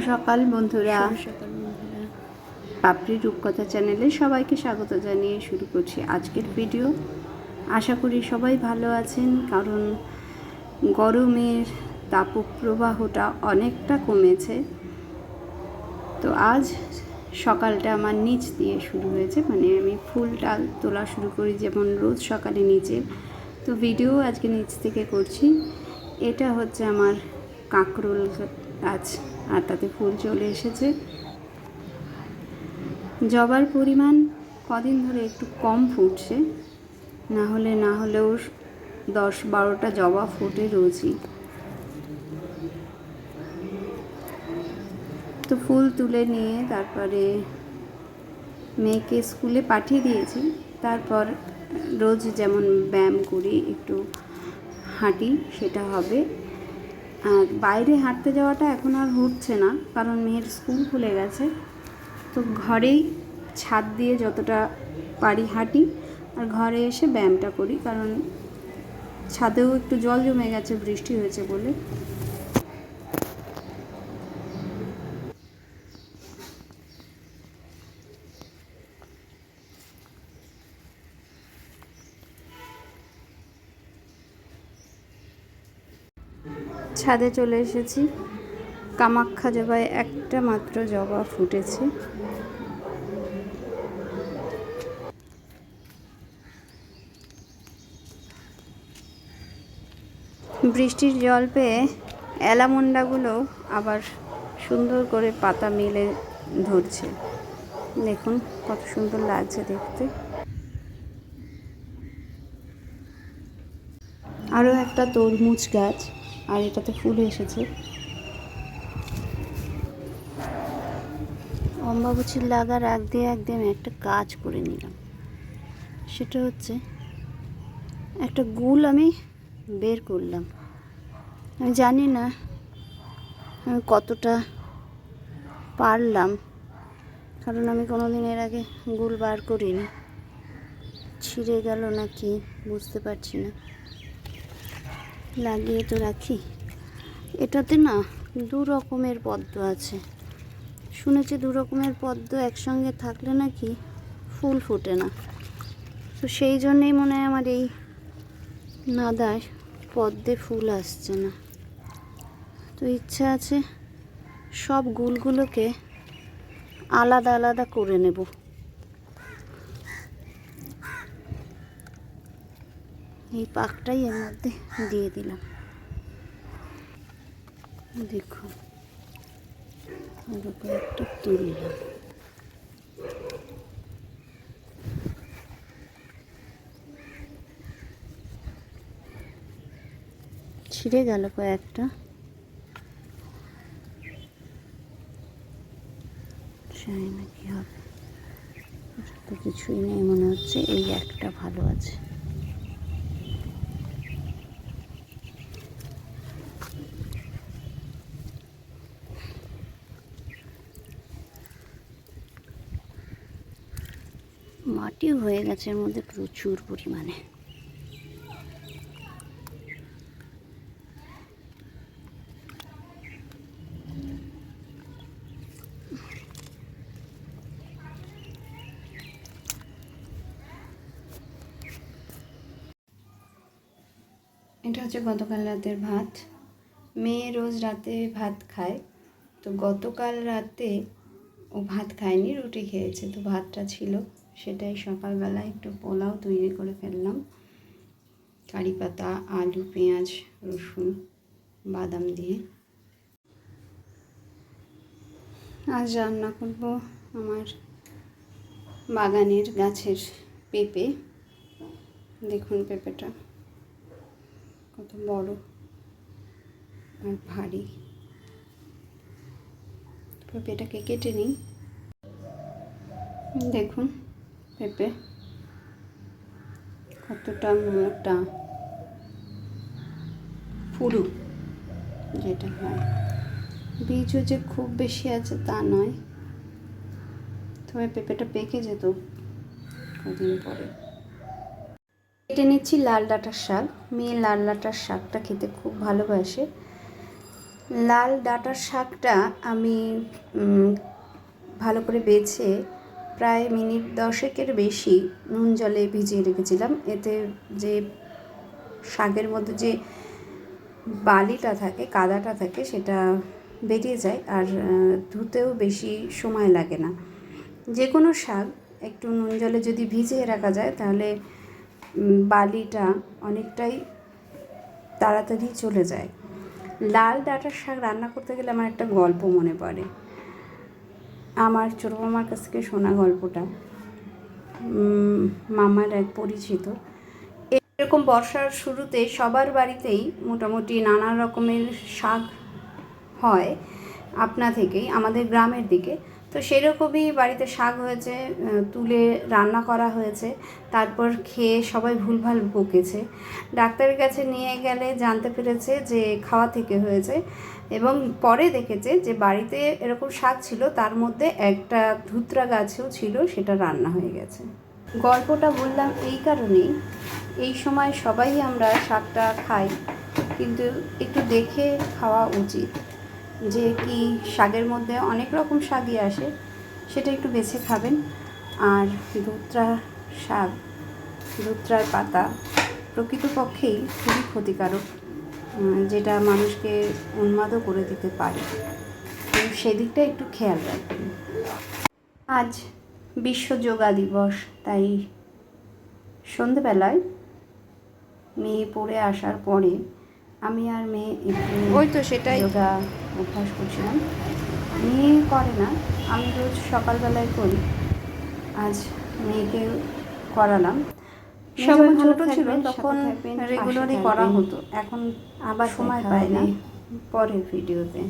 সকাল বন্ধুরা, পাপড়ি রূপকথা চ্যানেলে সবাইকে স্বাগত জানিয়ে শুরু করছি আজকের ভিডিও। আশা করি সবাই ভালো আছেন, কারণ গরমের তাপপ্রবাহটা অনেকটা কমেছে। তো আজ সকালটা আমার নিচ দিয়ে শুরু হয়েছে, মানে আমি ফুলটা তোলা শুরু করি যেমন রোজ সকালে নিচে। তো ভিডিও আজকে নিচ থেকে করছি। এটা হচ্ছে আমার কাঁকরোল গাছ, আর তাতে ফুল চলে এসেছে। জবার পরিমাণ কদিন ধরে একটু কম ফুটছে, না হলেও 10-12টা জবা ফোটে রোজই। তো ফুল তুলে নিয়ে তারপরে মেয়েকে স্কুলে পাঠিয়ে দিয়েছি। তারপর রোজ যেমন ব্যায়াম করি, একটু হাঁটি, সেটা হবে। আর বাইরে হাঁটতে যাওয়াটা এখন আর হচ্ছে না, কারণ মেয়ের স্কুল খুলে গেছে। তো ঘরেই ছাদ দিয়ে যতটা পারি হাঁটি, আর ঘরে এসে ব্যায়ামটা করি, কারণ ছাদেও একটু জল জমে গেছে বৃষ্টি হয়েছে বলে। ছাদে চলে এসেছি। কামাখ্যা জবায় একটা মাত্র জবা ফুটেছে। বৃষ্টির জল পেয়ে অ্যালামন্ডাগুলো আবার সুন্দর করে পাতা মেলে ধরছে। দেখুন কত সুন্দর লাগছে দেখতে। আরও একটা তরমুজ গাছ, আর এটাতে ফুল এসেছে। অম্বাবুচির লাগার আগ দিয়ে আমি একটা কাজ করে নিলাম। সেটা হচ্ছে একটা গুল আমি বের করলাম। আমি জানি না আমি কতটা পারলাম, কারণ আমি কোনোদিন এর আগে গুল বার করিনি। ছিঁড়ে গেল না কি বুঝতে পারছি না। লাগিয়ে তো রাখি। এটাতে না 2 রকমের পদ্ম আছে। শুনেছি 2 রকমের পদ্ম একসঙ্গে থাকলে নাকি ফুল ফোটে না। তো সেই জন্যেই মনে হয় আমার এই নাদায় পদ্মে ফুল আসছে না। তো ইচ্ছা আছে সব গুলগুলোকে আলাদা আলাদা করে নেব। এই পাকটাই এর মধ্যে দিয়ে দিলাম। দেখুন ওর একটু তুললাম। ছিঁড়ে গেল কয়েকটা। জানি না কি হবে, তো কিছুই নেই মনে হচ্ছে। এই একটা ভালো আছে। মাটিও হয়ে গেছে এর মধ্যে প্রচুর পরিমাণে। এটা হচ্ছে গতকাল রাতের ভাত। মেয়ে রোজ রাতে ভাত খায়, তো গতকাল রাতে ও ভাত খায়নি, রুটি খেয়েছে। তো ভাতটা ছিল, সেটাই সকালবেলা একটু পোলাও তৈরি করে ফেললাম। কারি পাতা, আলু, পেঁয়াজ, রসুন, বাদাম দিয়ে। আজ রান্না করব আমার বাগানের গাছের পেঁপে। দেখুন পেঁপেটা কত বড় আর ভারী। পেঁপেটাকে কেটে নিই। দেখুন পেঁপে কতটা মোটা, পুরু যেটা হয়। বীজও যে খুব বেশি আছে তা নয়, তবে পেঁপেটা পেকে যেত কদিন পরে। কেটে নিচ্ছি লাল ডাঁটার শাক। মেয়ে লাল ডাঁটার শাকটা খেতে খুব ভালোবাসে। লাল ডাঁটার শাকটা আমি ভালো করে বেছে প্রায় মিনিট 10-এর বেশি নুন জলে ভিজিয়ে রেখেছিলাম। এতে যে শাকের মধ্যে যে বালিটা থাকে, কাদাটা থাকে, সেটা বেরিয়ে যায় আর ধুতেও বেশি সময় লাগে না। যে কোনো শাক একটু নুন জলে যদি ভিজিয়ে রাখা যায় তাহলে বালিটা অনেকটাই তাড়াতাড়ি চলে যায়। লাল ডাঁটার শাক রান্না করতে গেলে আমার একটা গল্প মনে পড়ে, আমার ছোটো মামার কাছ থেকে শোনা গল্পটা। মামার এক পরিচিত, এরকম বর্ষার শুরুতে সবার বাড়িতেই মোটামুটি নানা রকমের শাক হয় আপনা থেকেই আমাদের গ্রামের দিকে। তো সেরকমই বাড়িতে শাক হয়েছে, তুলে রান্না করা হয়েছে, তারপর খেয়ে সবাই ভুলভাল বকেছে। ডাক্তারের কাছে নিয়ে গেলে জানতে পেরেছে যে খাওয়া থেকে হয়েছে, এবং পরে দেখেছে যে বাড়িতে এরকম শাক ছিল, তার মধ্যে একটা ধুতরা গাছেও ছিল, সেটা রান্না হয়ে গেছে। গল্পটা বললাম এই কারণেই, এই সময় সবাই আমরা শাকটা খাই, কিন্তু একটু দেখে খাওয়া উচিত যে কি শাকের মধ্যে অনেক রকম শাকই আসে, সেটা একটু বেছে খাবেন। আর ধুতরা শাক, ধুতরার পাতা প্রকৃতপক্ষেই খুবই ক্ষতিকারক, যেটা মানুষকে উন্মাদও করে দিতে পারে, তো সেদিকটা একটু খেয়াল রাখবেন। আজ বিশ্ব যোগা দিবস, তাই সন্ধেবেলায় মেয়ে পড়ে আসার পরে আমি আর মেয়ে একটু সেটাই যোগা অভ্যাস করছিলাম। মেয়ে করে না, আমি রোজ সকালবেলায় করি, আজ মেয়েকে করালাম। সবাই ছোট ছিল তখন রেগুলারই করা হতো, এখন আবার সময় পাই না। পরের ভিডিওতে।